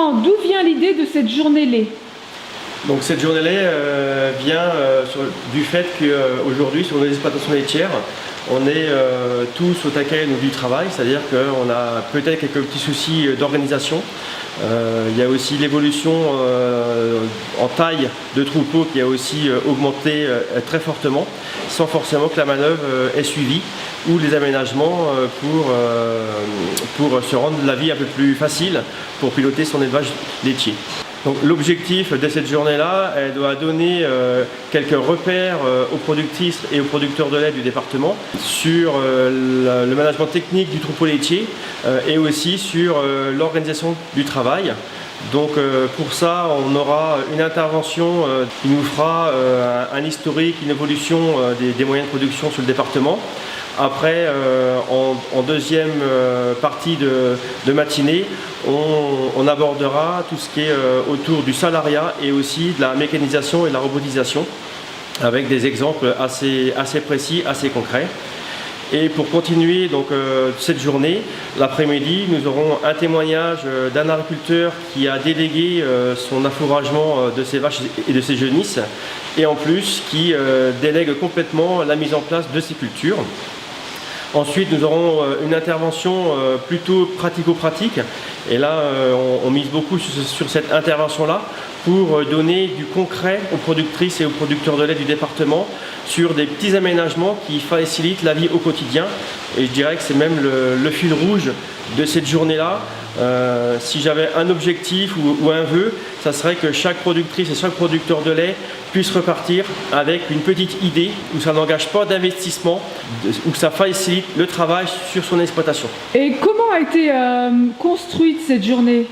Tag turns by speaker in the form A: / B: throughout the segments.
A: justement, d'où vient l'idée de cette journée lait?
B: Donc cette journée lait vient du fait qu'aujourd'hui sur nos exploitations laitières, on est tous au taquet du travail, c'est-à-dire qu'on a peut-être quelques petits soucis d'organisation. Il y a aussi l'évolution en taille de troupeau qui a aussi augmenté très fortement, sans forcément que la manœuvre est suivie, ou les aménagements pour se rendre la vie un peu plus facile pour piloter son élevage laitier. Donc l'objectif de cette journée-là, elle doit donner quelques repères aux productrices et aux producteurs de lait du département sur le management technique du troupeau laitier et aussi sur l'organisation du travail. Donc pour ça, on aura une intervention qui nous fera un historique, une évolution des moyens de production sur le département. Après, en deuxième partie de matinée, on abordera tout ce qui est autour du salariat et aussi de la mécanisation et de la robotisation, avec des exemples assez précis, assez concrets. Et pour continuer donc, cette journée, l'après-midi, nous aurons un témoignage d'un agriculteur qui a délégué son affouragement de ses vaches et de ses genisses, et en plus qui délègue complètement la mise en place de ces cultures. Ensuite, nous aurons une intervention plutôt pratico-pratique. Et là, on mise beaucoup sur cette intervention-là pour donner du concret aux productrices et aux producteurs de lait du département sur des petits aménagements qui facilitent la vie au quotidien. Et je dirais que c'est même le fil rouge de cette journée-là. Si j'avais un objectif ou un vœu, ça serait que chaque productrice et chaque producteur de lait puisse repartir avec une petite idée où ça n'engage pas d'investissement, où ça facilite le travail sur son exploitation.
A: Et comment a été construite cette journée?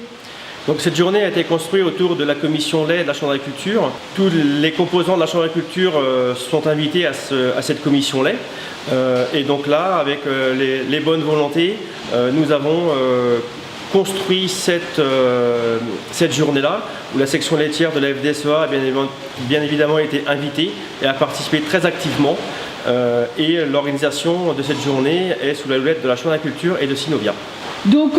B: Donc cette journée a été construite autour de la commission lait de la Chambre d'agriculture. Tous les composants de la Chambre d'agriculture sont invités à cette commission lait. Et donc là, avec les bonnes volontés, nous avons construit cette journée-là, où la section laitière de la FDSEA a bien évidemment été invitée et a participé très activement. Et l'organisation de cette journée est sous la houlette de la Chambre d'agriculture et de Synovia.
A: Donc,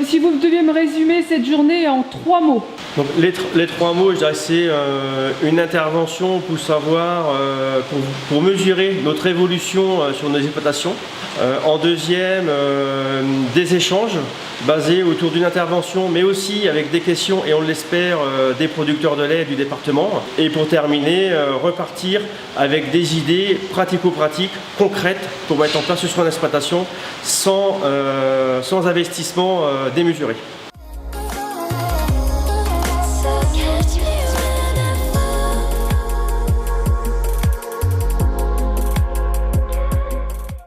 A: si vous deviez me résumer cette journée en 3 mots.
B: Donc, les 3 mots, je dirais, c'est une intervention pour savoir, pour mesurer notre évolution sur nos exploitations. En deuxième, des échanges basés autour d'une intervention, mais aussi avec des questions, et on l'espère, des producteurs de lait du département. Et pour terminer, repartir avec des idées pratico-pratiques, concrètes, pour mettre en place sur une exploitation sans investissement démesuré.